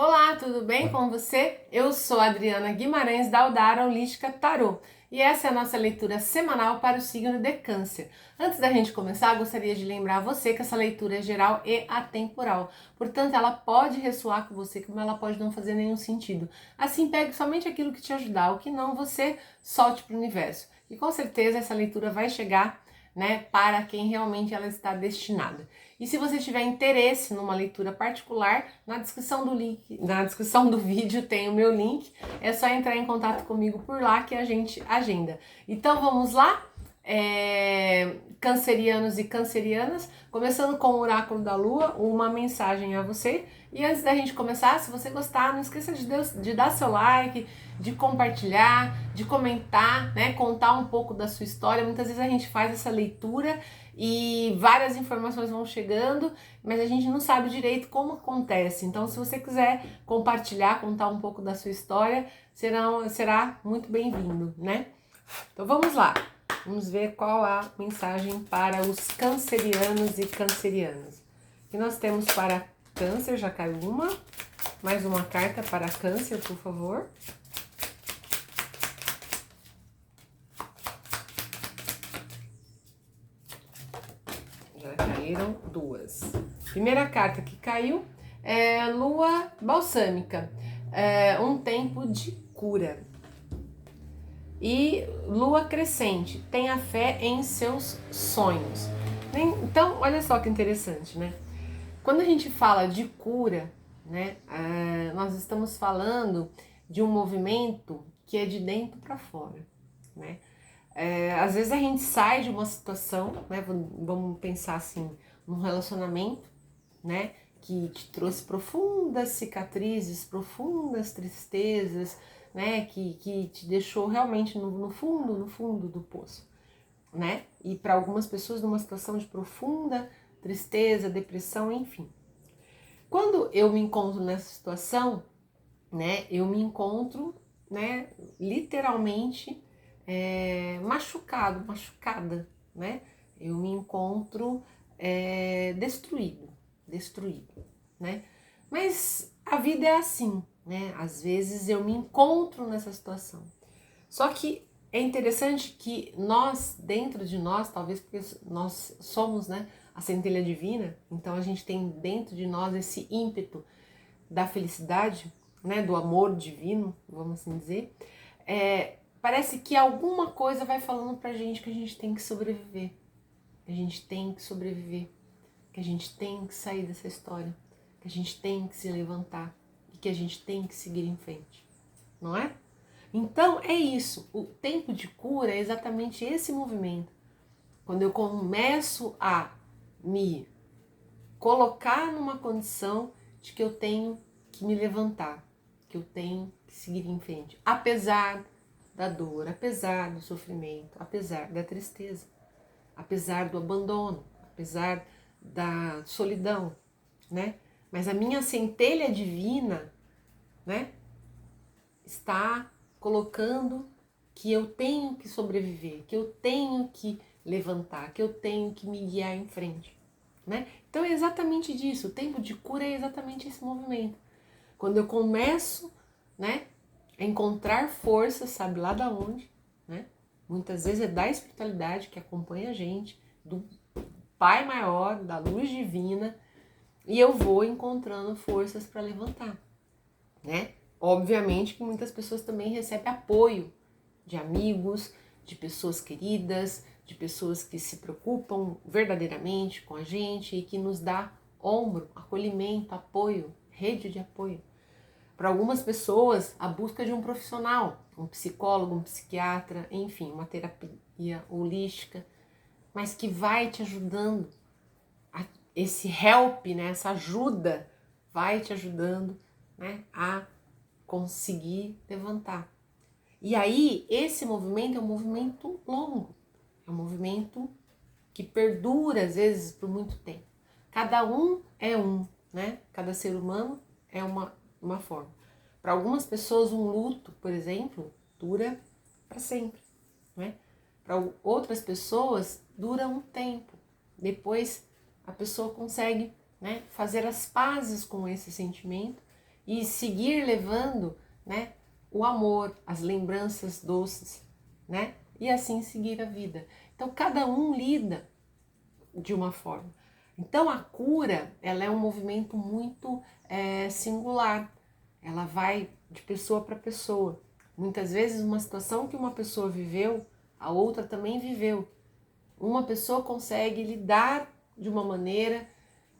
Olá, tudo bem com você? Eu sou a Adriana Guimarães da Aldara Holística Tarô e essa é a nossa leitura semanal para o signo de Câncer. Antes da gente começar, gostaria de lembrar você que essa leitura é geral e atemporal, portanto ela pode ressoar com você, como ela pode não fazer nenhum sentido. Assim, pegue somente aquilo que te ajudar, o que não você solte para o universo. E com certeza essa leitura vai chegar, para quem realmente ela está destinada. E se você tiver interesse numa leitura particular, na descrição do vídeo tem o meu link. É só entrar em contato comigo por lá que a gente agenda. Então vamos lá? Cancerianos e cancerianas, começando com o oráculo da lua, uma mensagem a você. E antes da gente começar, se você gostar, não esqueça de dar seu like, de compartilhar, de comentar, contar um pouco da sua história. Muitas vezes a gente faz essa leitura e várias informações vão chegando, mas a gente não sabe direito como acontece. Então, se você quiser compartilhar, contar um pouco da sua história, será muito bem-vindo, Então vamos lá. Vamos ver qual a mensagem para os cancerianos e cancerianas. O que nós temos para Câncer? Já caiu uma. Mais uma carta para Câncer, por favor. Já caíram duas. Primeira carta que caiu é Lua Balsâmica. Um tempo de cura. E lua crescente, tenha fé em seus sonhos. Então, olha só que interessante, Quando a gente fala de cura, nós estamos falando de um movimento que é de dentro para fora, às vezes a gente sai de uma situação, vamos pensar assim, num relacionamento, que te trouxe profundas cicatrizes, profundas tristezas, que te deixou realmente no fundo do poço, E para algumas pessoas numa situação de profunda tristeza, depressão, enfim. Quando eu me encontro nessa situação, eu me encontro, literalmente machucada, Eu me encontro destruído, Mas a vida é assim, Às vezes eu me encontro nessa situação. Só que é interessante que nós, dentro de nós, talvez porque nós somos, a centelha divina, então a gente tem dentro de nós esse ímpeto da felicidade, do amor divino, vamos assim dizer, parece que alguma coisa vai falando pra gente que a gente tem que sobreviver, que a gente tem que sobreviver, que a gente tem que sair dessa história, que a gente tem que se levantar e que a gente tem que seguir em frente, não é? Então é isso, o tempo de cura é exatamente esse movimento. Quando eu começo a me colocar numa condição de que eu tenho que me levantar, que eu tenho que seguir em frente, apesar da dor, apesar do sofrimento, apesar da tristeza, apesar do abandono, apesar da solidão, Mas a minha centelha divina, está colocando que eu tenho que sobreviver, que eu tenho que levantar, que eu tenho que me guiar em frente, Então é exatamente disso, o tempo de cura é exatamente esse movimento. Quando eu começo, a encontrar força, sabe lá da onde, Muitas vezes é da espiritualidade que acompanha a gente, do Pai Maior, da luz divina, e eu vou encontrando forças para levantar, Obviamente que muitas pessoas também recebem apoio de amigos, de pessoas queridas, de pessoas que se preocupam verdadeiramente com a gente e que nos dá ombro, acolhimento, apoio, rede de apoio. Para algumas pessoas, a busca de um profissional, um psicólogo, um psiquiatra, enfim, uma terapia holística, mas que vai te ajudando, esse help, essa ajuda, vai te ajudando a conseguir levantar. E aí, esse movimento é um movimento longo, é um movimento que perdura, às vezes, por muito tempo. Cada um é Cada ser humano é uma forma. Para algumas pessoas, um luto, por exemplo, dura para sempre, Para outras pessoas, dura um tempo. Depois, a pessoa consegue fazer as pazes com esse sentimento e seguir levando, né, o amor, as lembranças doces, né, e assim seguir a vida. Então cada um lida de uma forma. Então a cura, ela é um movimento muito singular, ela vai de pessoa para pessoa. Muitas vezes uma situação que uma pessoa viveu, a outra também viveu. Uma pessoa consegue lidar de uma maneira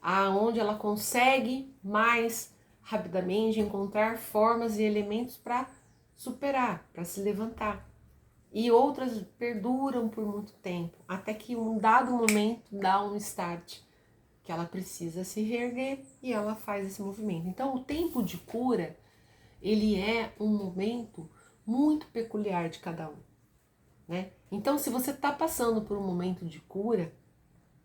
aonde ela consegue mais rapidamente encontrar formas e elementos para superar, para se levantar. E outras perduram por muito tempo, até que um dado momento dá um start, que ela precisa se reerguer e ela faz esse movimento. Então o tempo de cura, ele é um momento muito peculiar de cada um, né? Então se você está passando por um momento de cura,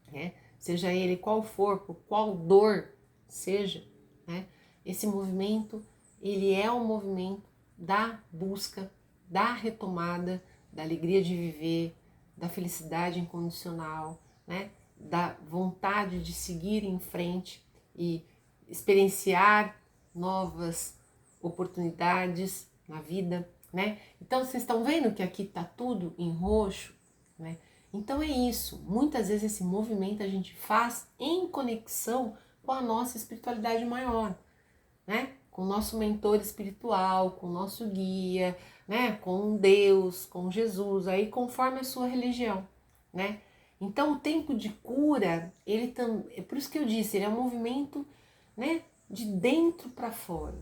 né, seja ele qual for, por qual dor seja, né, esse movimento, ele é um movimento da busca, da retomada, da alegria de viver, da felicidade incondicional, né, da vontade de seguir em frente e experienciar novas oportunidades na vida, né? Então vocês estão vendo que aqui tá tudo em roxo, né? Então é isso, muitas vezes esse movimento a gente faz em conexão com a nossa espiritualidade maior, né? Com o nosso mentor espiritual, com o nosso guia, né? Com Deus, com Jesus, aí conforme a sua religião, né? Então o tempo de cura, ele também, é por isso que eu disse, ele é um movimento, né? De dentro para fora,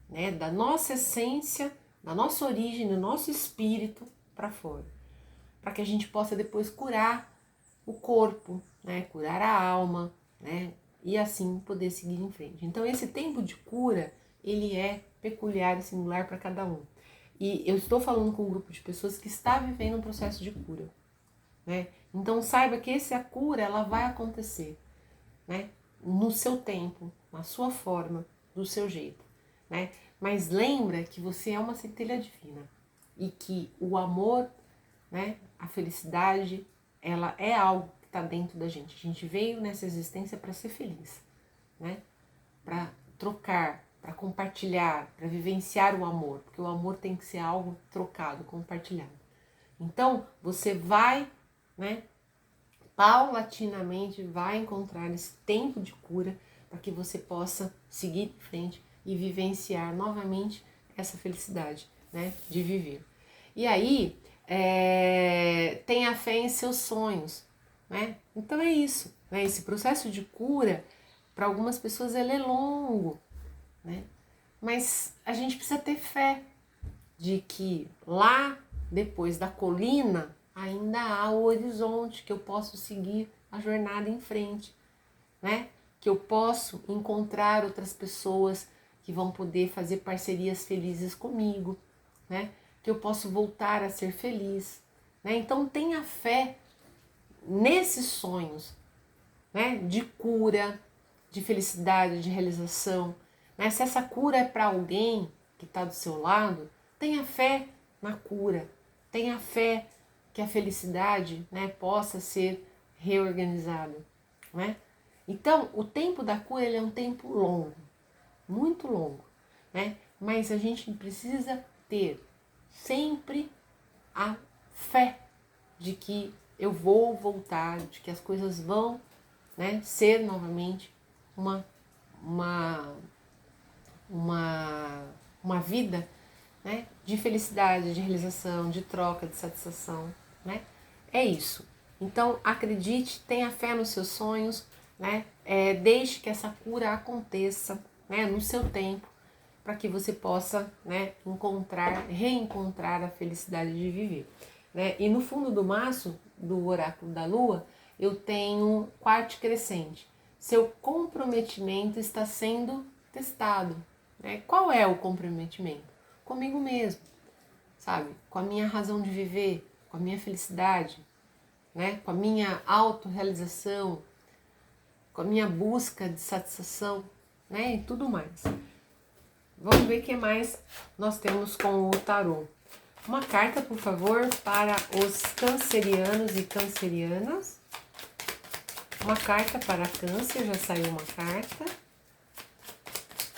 né? Da nossa essência, da nossa origem, do nosso espírito para fora, para que a gente possa depois curar o corpo, né? Curar a alma, né? E assim poder seguir em frente. Então esse tempo de cura, ele é peculiar e singular para cada um. E eu estou falando com um grupo de pessoas que está vivendo um processo de cura, né? Então saiba que essa cura, ela vai acontecer, né? No seu tempo, na sua forma, do seu jeito, né? Mas lembra que você é uma centelha divina e que o amor, né, a felicidade, ela é algo que está dentro da gente. A gente veio nessa existência para ser feliz, né? Para trocar, para compartilhar, para vivenciar o amor, porque o amor tem que ser algo trocado, compartilhado. Então, você vai, né, paulatinamente vai encontrar esse tempo de cura para que você possa seguir em frente e vivenciar novamente essa felicidade, né, de viver. E aí, tenha fé em seus sonhos, né? Então é isso, né? Esse processo de cura, para algumas pessoas ele é longo, né? Mas a gente precisa ter fé de que lá depois da colina ainda há o horizonte, que eu posso seguir a jornada em frente, né? Que eu posso encontrar outras pessoas que vão poder fazer parcerias felizes comigo, né? Que eu posso voltar a ser feliz, né? Então tenha fé nesses sonhos, né? De cura, de felicidade, de realização, né? Se essa cura é para alguém que está do seu lado, tenha fé na cura, tenha fé que a felicidade, né, possa ser reorganizada, né? Então, o tempo da cura ele é um tempo longo, muito longo, né? Mas a gente precisa ter sempre a fé de que eu vou voltar, de que as coisas vão, né, ser novamente uma, uma, uma vida, né, de felicidade, de realização, de troca, de satisfação, né? É isso. Então acredite, tenha fé nos seus sonhos, né? Deixe que essa cura aconteça, né, no seu tempo, para que você possa, né, reencontrar a felicidade de viver, né? E no fundo do maço do oráculo da lua, eu tenho quarto crescente. Seu comprometimento está sendo testado, né? Qual é o comprometimento? Comigo mesmo, sabe? Com a minha razão de viver, com a minha felicidade, né? Com a minha autorrealização, com a minha busca de satisfação, né? E tudo mais. Vamos ver o que mais nós temos com o tarô. Uma carta, por favor, para os cancerianos e cancerianas. Uma carta para câncer, já saiu uma carta.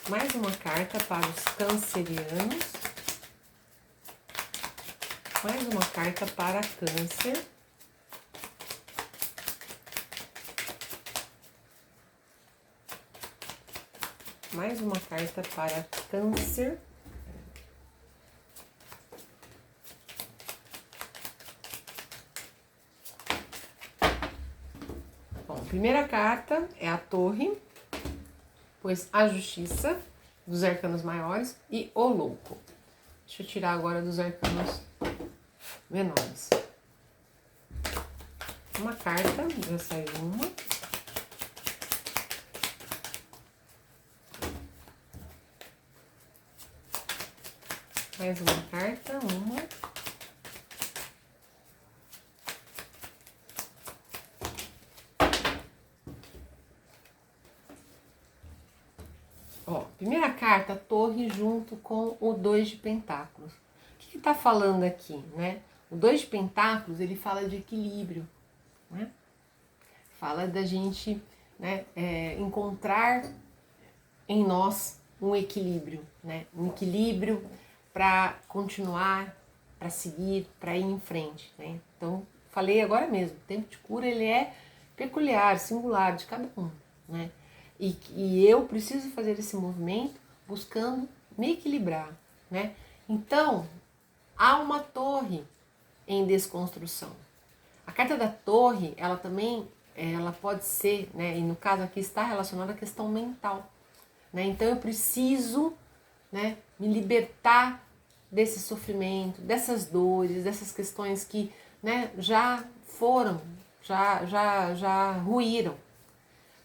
Mais uma carta para os cancerianos. Mais uma carta para Câncer. Mais uma carta para Câncer. Bom, a primeira carta é a Torre, pois a Justiça, dos arcanos maiores, e o Louco. Deixa eu tirar agora dos arcanos menores. Uma carta, já saiu uma. Mais uma carta, uma. Ó, primeira carta, Torre junto com o 2 de Pentáculos. O que tá falando aqui, né? O 2 de Pentáculos, ele fala de equilíbrio, né? Fala da gente, né, encontrar em nós um equilíbrio, né? Um equilíbrio para continuar, para seguir, para ir em frente, né? Então, falei agora mesmo, o tempo de cura ele é peculiar, singular de cada um, né? E eu preciso fazer esse movimento buscando me equilibrar, né? Então, há uma torre em desconstrução. A carta da torre, ela também, ela pode ser, né? E no caso aqui está relacionada à questão mental, né? Então eu preciso, né, me libertar desse sofrimento, dessas dores, dessas questões que, né, já foram, já ruíram,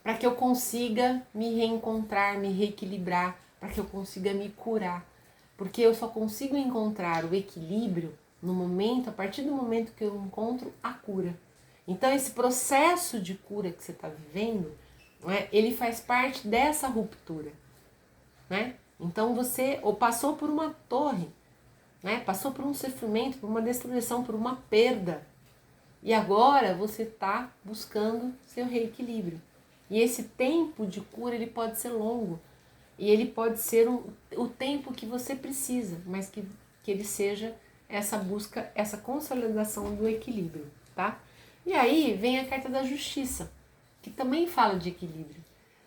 para que eu consiga me reencontrar, me reequilibrar, para que eu consiga me curar. Porque eu só consigo encontrar o equilíbrio no momento, a partir do momento que eu encontro a cura. Então esse processo de cura que você está vivendo, né, ele faz parte dessa ruptura, né? Então você ou passou por uma torre, né? Passou por um sofrimento, por uma destruição, por uma perda. E agora você está buscando seu reequilíbrio. E esse tempo de cura ele pode ser longo. E ele pode ser o tempo que você precisa, mas que ele seja essa busca, essa consolidação do equilíbrio, tá? E aí vem a carta da Justiça, que também fala de equilíbrio.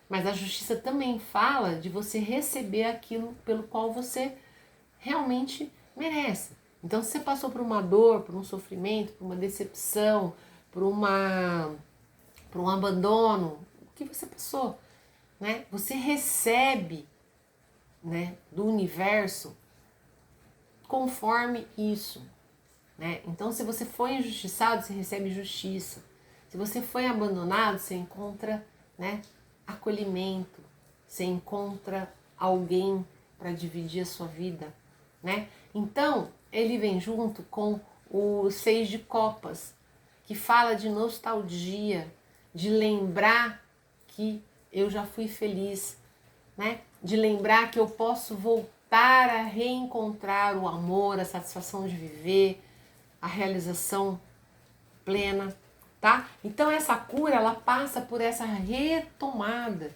Mas a Justiça também fala de você receber aquilo pelo qual você realmente merece. Então, se você passou por uma dor, por um sofrimento, por uma decepção, por um abandono, o que você passou, né? Você recebe, né, do universo conforme isso, né? Então, se você foi injustiçado, você recebe justiça. Se você foi abandonado, você encontra, né, acolhimento, você encontra alguém para dividir a sua vida, né? Então, ele vem junto com o 6 de copas, que fala de nostalgia, de lembrar que eu já fui feliz, né? De lembrar que eu posso voltar a reencontrar o amor, a satisfação de viver, a realização plena, tá? Então essa cura, ela passa por essa retomada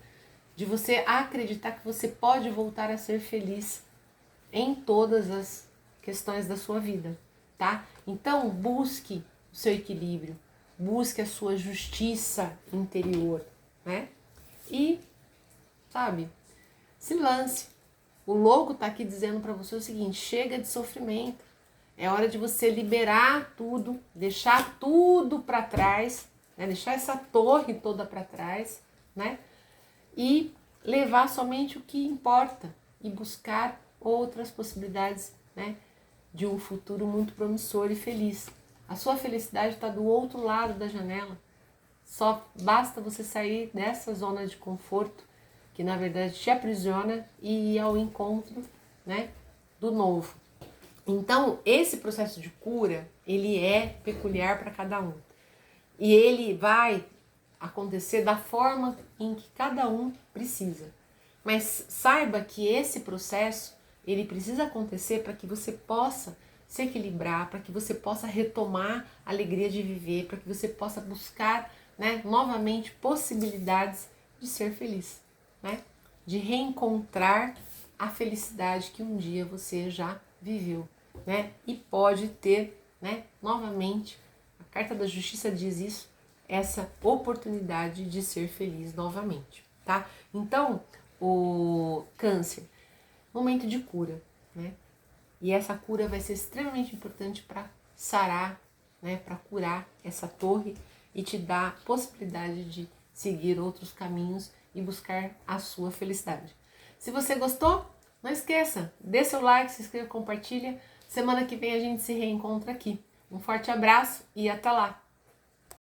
de você acreditar que você pode voltar a ser feliz em todas as questões da sua vida, tá? Então busque o seu equilíbrio, busque a sua justiça interior, né? E, sabe, se lance. O louco tá aqui dizendo para você o seguinte: chega de sofrimento. É hora de você liberar tudo, deixar tudo para trás, né? Deixar essa torre toda para trás, né? E levar somente o que importa e buscar outras possibilidades, né, de um futuro muito promissor e feliz. A sua felicidade está do outro lado da janela. Só basta você sair dessa zona de conforto, que na verdade te aprisiona, e ir ao encontro, né, do novo. Então, esse processo de cura, ele é peculiar para cada um. E ele vai acontecer da forma em que cada um precisa. Mas saiba que esse processo, ele precisa acontecer para que você possa se equilibrar, para que você possa retomar a alegria de viver, para que você possa buscar, né, novamente possibilidades de ser feliz, né? de reencontrar a felicidade que um dia você já viveu, né? E pode ter, né, novamente, a carta da justiça diz isso, essa oportunidade de ser feliz novamente, tá? Então, o câncer, momento de cura, né? E essa cura vai ser extremamente importante para sarar, né, para curar essa torre e te dar a possibilidade de seguir outros caminhos e buscar a sua felicidade. Se você gostou, não esqueça, dê seu like, se inscreva, compartilha. Semana que vem a gente se reencontra aqui. Um forte abraço e até lá!